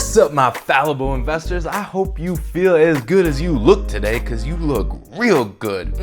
What's up, my fallible investors? I hope you feel as good as you look today, because you look real good.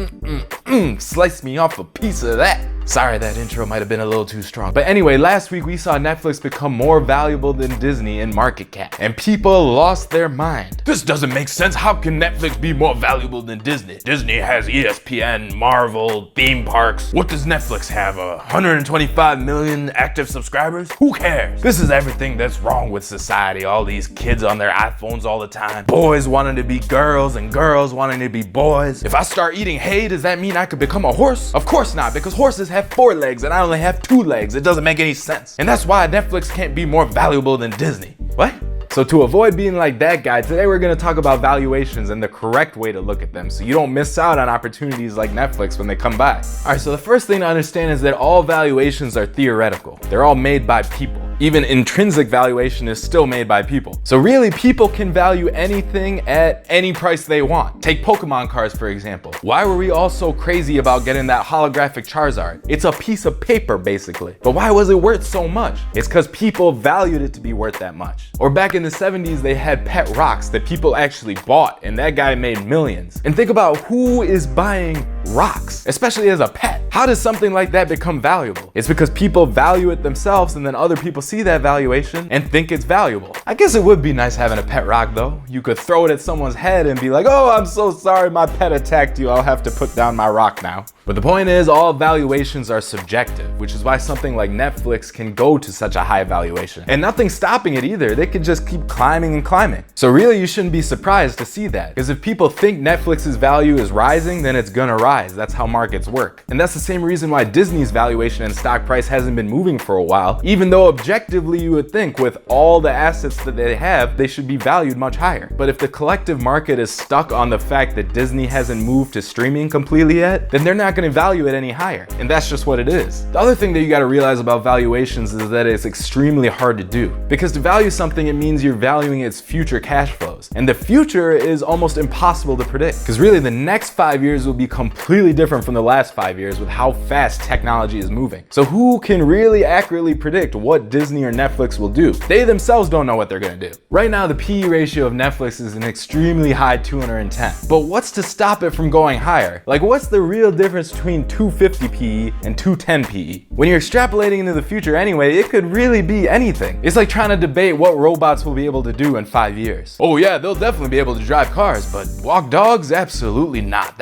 Slice me off a piece of that. Sorry, that intro might have been a little too strong. But anyway, last week we saw Netflix become more valuable than Disney in market cap, and people lost their mind. This doesn't make sense. How can Netflix be more valuable than Disney? Disney has ESPN, Marvel, theme parks. What does Netflix have? 125 million active subscribers? Who cares? This is everything that's wrong with society. All these kids on their iPhones all the time. Boys wanting to be girls and girls wanting to be boys. If I start eating hay, does that mean I could become a horse? Of course not, because horses have 4 legs and I only have 2 legs. It doesn't make any sense. And that's why Netflix can't be more valuable than Disney. What? So to avoid being like that guy, today we're gonna talk about valuations and the correct way to look at them so you don't miss out on opportunities like Netflix when they come by. All right, so the first thing to understand is that all valuations are theoretical. They're all made by people. Even intrinsic valuation is still made by people. So really, people can value anything at any price they want. Take Pokemon cards, for example. Why were we all so crazy about getting that holographic Charizard? It's a piece of paper, basically. But why was it worth so much? It's because people valued it to be worth that much. Or back in the 70s, they had pet rocks that people actually bought, and that guy made millions. And think about who is buying rocks, especially as a pet. How does something like that become valuable? It's because people value it themselves, and then other people see that valuation and think it's valuable. I guess it would be nice having a pet rock though. You could throw it at someone's head and be like, oh, I'm so sorry, my pet attacked you. I'll have to put down my rock now. But the point is, all valuations are subjective, which is why something like Netflix can go to such a high valuation. And nothing's stopping it either. They could just keep climbing and climbing. So really, you shouldn't be surprised to see that. Because if people think Netflix's value is rising, then it's gonna rise. That's how markets work. And that's the same reason why Disney's valuation and stock price hasn't been moving for a while, even though objectively you would think with all the assets that they have, they should be valued much higher. But if the collective market is stuck on the fact that Disney hasn't moved to streaming completely yet, then they're not going to value it any higher. And that's just what it is. The other thing that you got to realize about valuations is that it's extremely hard to do. Because to value something, it means you're valuing its future cash flows. And the future is almost impossible to predict. Because really, the next 5 years will be completely different from the last 5 years with how fast technology is moving. So who can really accurately predict what Disney or Netflix will do? They themselves don't know what they're gonna do. Right now, the PE ratio of Netflix is an extremely high 210. But what's to stop it from going higher? Like, what's the real difference between 250 PE and 210 PE? When you're extrapolating into the future anyway, it could really be anything. It's like trying to debate what robots will be able to do in 5 years. Oh yeah, they'll definitely be able to drive cars, but walk dogs? Absolutely not.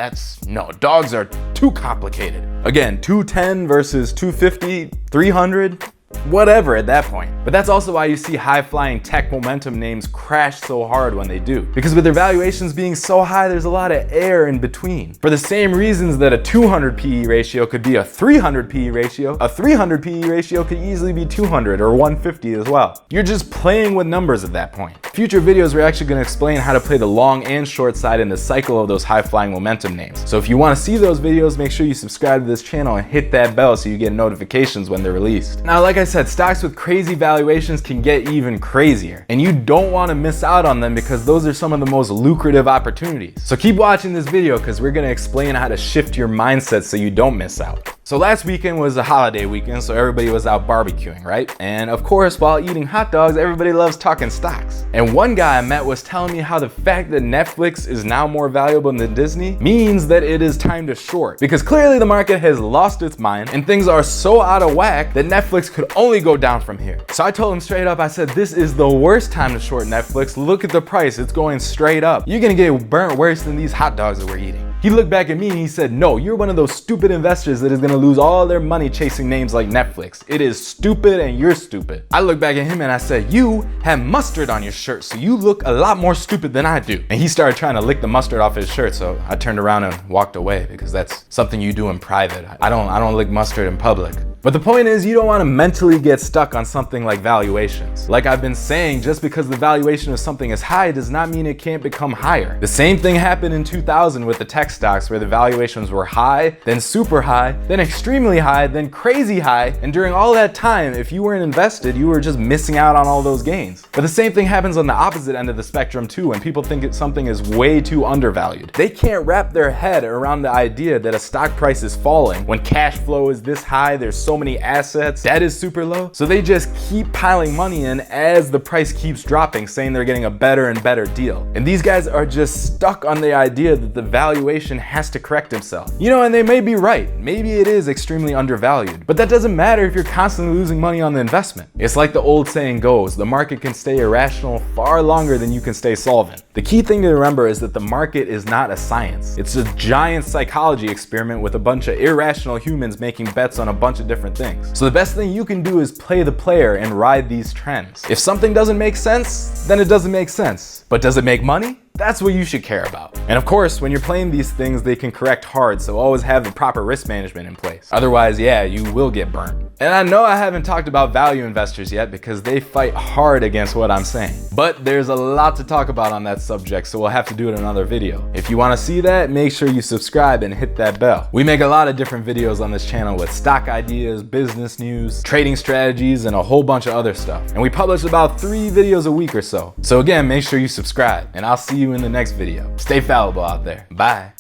No, dogs are too complicated. Again, 210 versus 250, 300, whatever at that point. But that's also why you see high-flying tech momentum names crash so hard when they do. Because with their valuations being so high, there's a lot of air in between. For the same reasons that a 200 PE ratio could be a 300 PE ratio, a 300 PE ratio could easily be 200 or 150 as well. You're just playing with numbers at that point. Future videos, we're actually going to explain how to play the long and short side in the cycle of those high-flying momentum names. So if you want to see those videos, make sure you subscribe to this channel and hit that bell so you get notifications when they're released. Now, like I said, stocks with crazy valuations can get even crazier, and you don't want to miss out on them because those are some of the most lucrative opportunities. So keep watching this video because we're going to explain how to shift your mindset so you don't miss out. So last weekend was a holiday weekend, so everybody was out barbecuing, right? And of course, while eating hot dogs, everybody loves talking stocks. And one guy I met was telling me how the fact that Netflix is now more valuable than Disney means that it is time to short. Because clearly the market has lost its mind and things are so out of whack that Netflix could only go down from here. So I told him straight up, I said, this is the worst time to short Netflix. Look at the price, it's going straight up. You're gonna get burnt worse than these hot dogs that we're eating. He looked back at me and he said, no, you're one of those stupid investors that is gonna lose all their money chasing names like Netflix. It is stupid and you're stupid. I looked back at him and I said, you have mustard on your shirt, so you look a lot more stupid than I do. And he started trying to lick the mustard off his shirt, so I turned around and walked away because that's something you do in private. I don't lick mustard in public. But the point is, you don't want to mentally get stuck on something like valuations. Like I've been saying, just because the valuation of something is high does not mean it can't become higher. The same thing happened in 2000 with the tech stocks where the valuations were high, then super high, then extremely high, then crazy high. And during all that time, if you weren't invested, you were just missing out on all those gains. But the same thing happens on the opposite end of the spectrum too, when people think something is way too undervalued. They can't wrap their head around the idea that a stock price is falling when cash flow is this high, there's so so many assets, debt is super low, so they just keep piling money in as the price keeps dropping, saying they're getting a better and better deal. And these guys are just stuck on the idea that the valuation has to correct itself. You know, and they may be right. Maybe it is extremely undervalued, but that doesn't matter if you're constantly losing money on the investment. It's like the old saying goes, the market can stay irrational far longer than you can stay solvent. The key thing to remember is that the market is not a science. It's a giant psychology experiment with a bunch of irrational humans making bets on a bunch of different things. So the best thing you can do is play the player and ride these trends. If something doesn't make sense, then it doesn't make sense. But does it make money? That's what you should care about. And of course, when you're playing these things, they can correct hard, so always have the proper risk management in place. Otherwise, yeah, you will get burned. And I know I haven't talked about value investors yet because they fight hard against what I'm saying. But there's a lot to talk about on that subject, so we'll have to do it in another video. If you want to see that, make sure you subscribe and hit that bell. We make a lot of different videos on this channel with stock ideas, business news, trading strategies, and a whole bunch of other stuff. And we publish about 3 videos a week or so. So again, make sure you subscribe, and I'll see you in the next video. Stay fallible out there. Bye.